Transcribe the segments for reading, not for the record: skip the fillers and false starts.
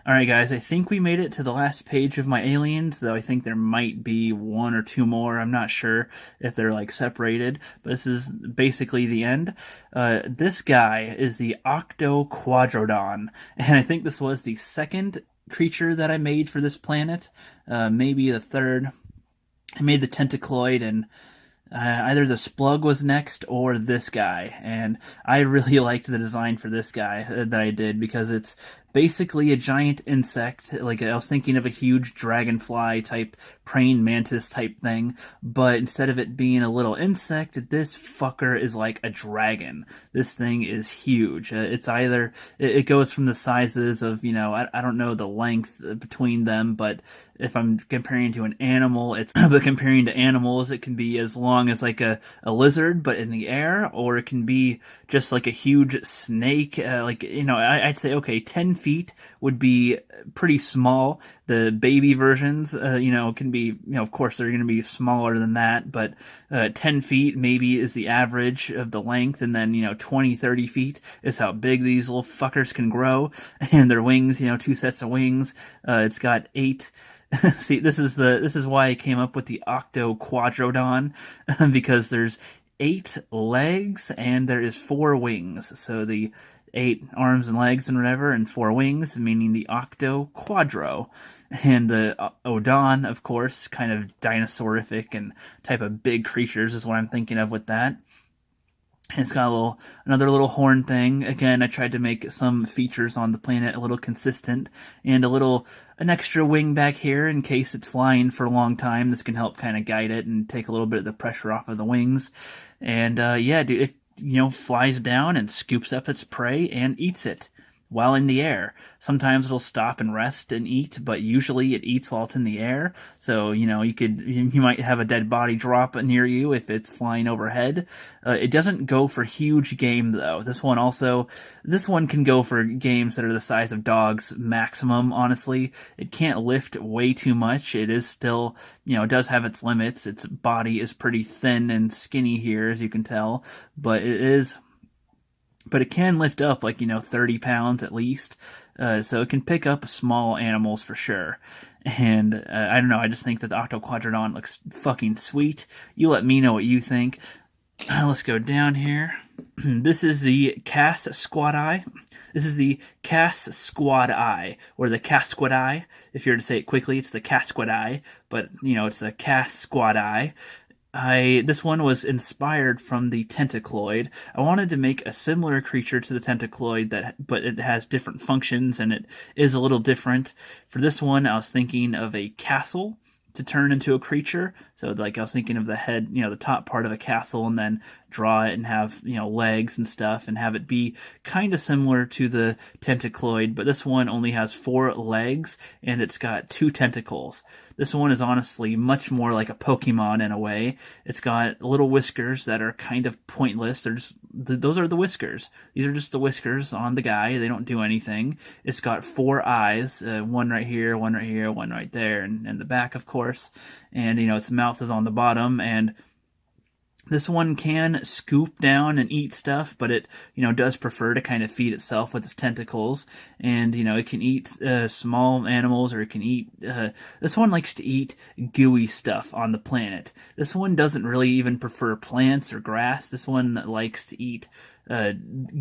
Alright guys, I think we made it to the last page of my aliens, though I think there might be one or two more. I'm not sure if they're like separated, but this is basically the end. This guy is the Octo Quadrodon, and I think this was the second creature that I made for this planet, maybe the third. I made the Tentacloid, and either the Splug was next or this guy, and I really liked the design for this guy that I did because it's basically a giant insect. Like, I was thinking of a huge dragonfly type, praying mantis type thing, but instead of it being a little insect, this fucker is like a dragon. This thing is huge. It's either it goes from the sizes of, I don't know the length between them, but if I'm comparing to an animal, it's but comparing to animals, it can be as long as like a lizard, but in the air, or it can be just like a huge snake. I'd say, okay, 10 feet would be pretty small. The baby versions, can be, of course, they're going to be smaller than that, but 10 feet maybe is the average of the length, and then, 20, 30 feet is how big these little fuckers can grow. And their wings, two sets of wings. It's got 8. See, this is why I came up with the Octo Quadrodon, because there's 8 legs and there is 4 wings. So the 8 arms and legs and whatever, and 4 wings, meaning the Octo Quadro. And the Odon, of course, kind of dinosaurific and type of big creatures is what I'm thinking of with that. It's got another little horn thing. Again, I tried to make some features on the planet a little consistent, and an extra wing back here in case it's flying for a long time. This can help kind of guide it and take a little bit of the pressure off of the wings. And yeah, dude, it flies down and scoops up its prey and eats it while in the air. Sometimes it'll stop and rest and eat, but usually it eats while it's in the air. So, you might have a dead body drop near you if it's flying overhead. It doesn't go for huge game though. This one can go for games that are the size of dogs maximum, honestly. It can't lift way too much. It is still, it does have its limits. Its body is pretty thin and skinny here, as you can tell, but it can lift up like 30 pounds at least, so it can pick up small animals for sure. And I don't know, I just think that the Octo Quadrodon looks fucking sweet. You let me know what you think. Let's go down here. This is the Cass Squad Eye. This is the Cass Squad Eye, or the Cass Squad Eye. If you were to say it quickly, it's the Cass Squad Eye, but it's the Cass Squad Eye. This one was inspired from the Tentacloid. I wanted to make a similar creature to the Tentacloid, but it has different functions and it is a little different. For this one, I was thinking of a castle to turn into a creature. So like I was thinking of the head, the top part of a castle, and then draw it and have, legs and stuff, and have it be kind of similar to the Tentacloid, but this one only has 4 legs and it's got 2 tentacles. This one is honestly much more like a Pokemon in a way. It's got little whiskers that are kind of pointless. Those are the whiskers. These are just the whiskers on the guy. They don't do anything. It's got 4 eyes, one right here, one right here, one right there, and the back, of course. And, its mouth is on the bottom, and this one can scoop down and eat stuff, but it, does prefer to kind of feed itself with its tentacles. And, it can eat small animals, or it can eat... this one likes to eat gooey stuff on the planet. This one doesn't really even prefer plants or grass. This one likes to eat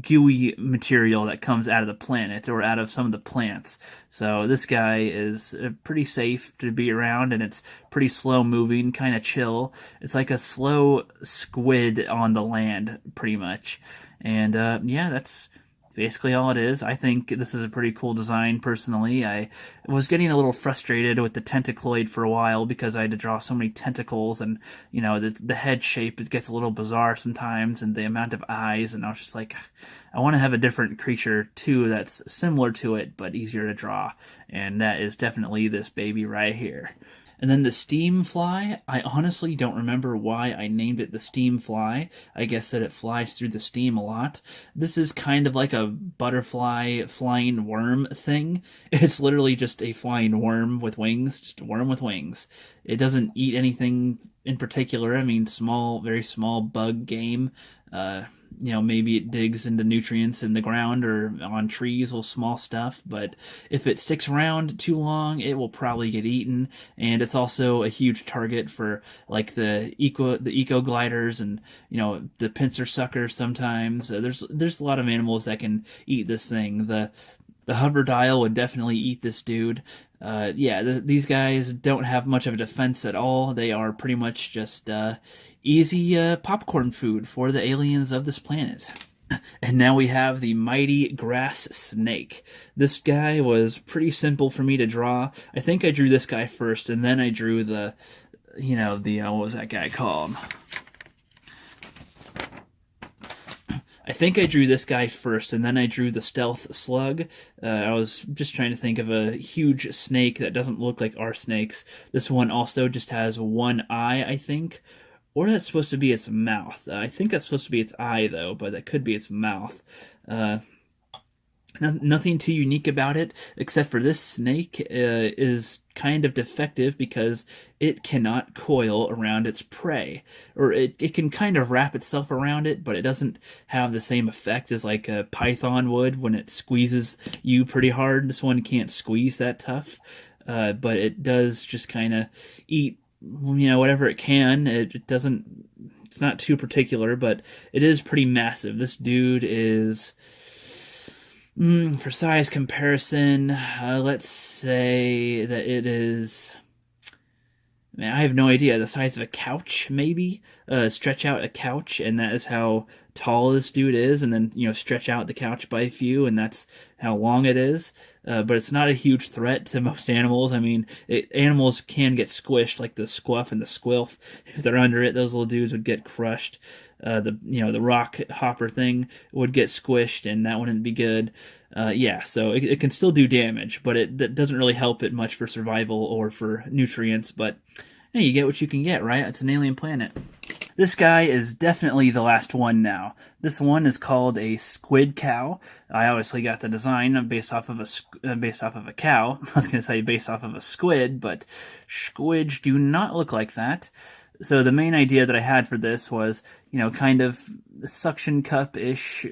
gooey material that comes out of the planet or out of some of the plants. So this guy is pretty safe to be around, and it's pretty slow moving, kind of chill. It's like a slow squid on the land, pretty much. And yeah, that's basically all it is. I think this is a pretty cool design, personally. I was getting a little frustrated with the Tentacloid for a while because I had to draw so many tentacles, and, the head shape, it gets a little bizarre sometimes, and the amount of eyes, and I was just like, I want to have a different creature, too, that's similar to it, but easier to draw, and that is definitely this baby right here. And then the Steamfly, I honestly don't remember why I named it the Steamfly. I guess that it flies through the steam a lot. This is kind of like a butterfly flying worm thing. It's literally just a flying worm with wings, just a worm with wings. It doesn't eat anything in particular. I mean, very small bug game. maybe it digs into nutrients in the ground or on trees, little small stuff. But if it sticks around too long, it will probably get eaten. And it's also a huge target for like the eco gliders and the pincer suckers. Sometimes there's a lot of animals that can eat this thing. The hover dial would definitely eat this dude. These guys don't have much of a defense at all. They are pretty much just easy popcorn food for the aliens of this planet. And now we have the mighty grass snake. This guy was pretty simple for me to draw. I think I drew this guy first, and then I drew what was that guy called? I think I drew this guy first, and then I drew the stealth slug. I was just trying to think of a huge snake that doesn't look like our snakes. This one also just has one eye, I think. Or that's supposed to be its mouth. I think that's supposed to be its eye, though, but that could be its mouth. Nothing too unique about it, except for this snake is kind of defective because it cannot coil around its prey. Or it can kind of wrap itself around it, but it doesn't have the same effect as like a python would when it squeezes you pretty hard. This one can't squeeze that tough, but it does just kind of eat whatever it can. It doesn't, it's not too particular, but it is pretty massive. This dude is, for size comparison, let's say that it is, I have no idea, the size of a couch, maybe? Stretch out a couch, and that is how tall this dude is, and then, stretch out the couch by a few, and that's how long it is. But it's not a huge threat to most animals. I mean, animals can get squished, like the squuff and the squilf. If they're under it, those little dudes would get crushed. The rock hopper thing would get squished, and that wouldn't be good. So it can still do damage, but that doesn't really help it much for survival or for nutrients. But hey, you get what you can get, right? It's an alien planet. This guy is definitely the last one now. This one is called a Squid Cow. I obviously got the design based off of a cow. I was going to say based off of a squid, but squids do not look like that. So the main idea that I had for this was, kind of suction cup-ish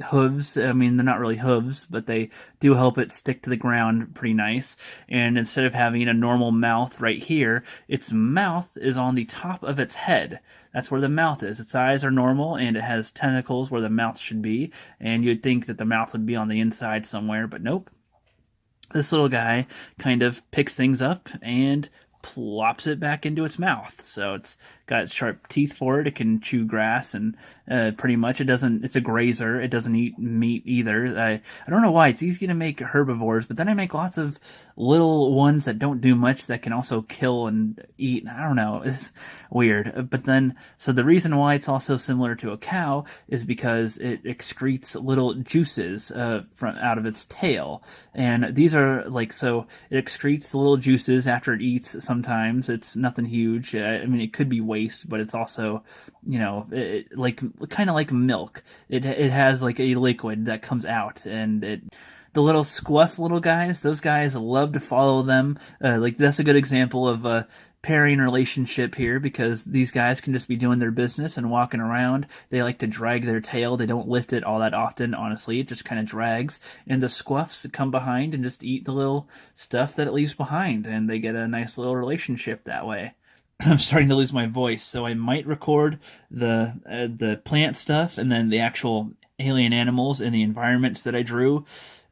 hooves. I mean, they're not really hooves, but they do help it stick to the ground pretty nice. And instead of having a normal mouth right here, its mouth is on the top of its head. That's where the mouth is. Its eyes are normal, and it has tentacles where the mouth should be. And you'd think that the mouth would be on the inside somewhere, but nope. This little guy kind of picks things up and plops it back into its mouth. So it's got sharp teeth for it. It can chew grass, and pretty much it's a grazer. It doesn't eat meat either. I don't know why. It's easy to make herbivores, but then I make lots of little ones that don't do much that can also kill and eat. I don't know. It's weird. But then, so the reason why it's also similar to a cow is because it excretes little juices out of its tail. And these are so it excretes the little juices after it eats sometimes. It's nothing huge. I mean, it could be waste, but it's also, kind of like milk. It has like a liquid that comes out, and the little squuff little guys, those guys love to follow them. That's a good example of a pairing relationship here, because these guys can just be doing their business and walking around. They like to drag their tail. They don't lift it all that often, honestly. It just kind of drags. And the squuffs come behind and just eat the little stuff that it leaves behind, and they get a nice little relationship that way. I'm starting to lose my voice, so I might record the plant stuff and then the actual alien animals and the environments that I drew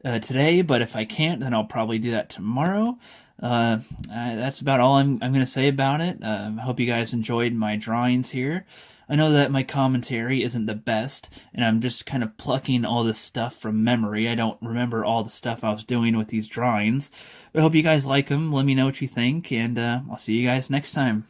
today, but if I can't, then I'll probably do that tomorrow. That's about all I'm going to say about it. I hope you guys enjoyed my drawings here. I know that my commentary isn't the best, and I'm just kind of plucking all this stuff from memory. I don't remember all the stuff I was doing with these drawings. But I hope you guys like them. Let me know what you think, and I'll see you guys next time.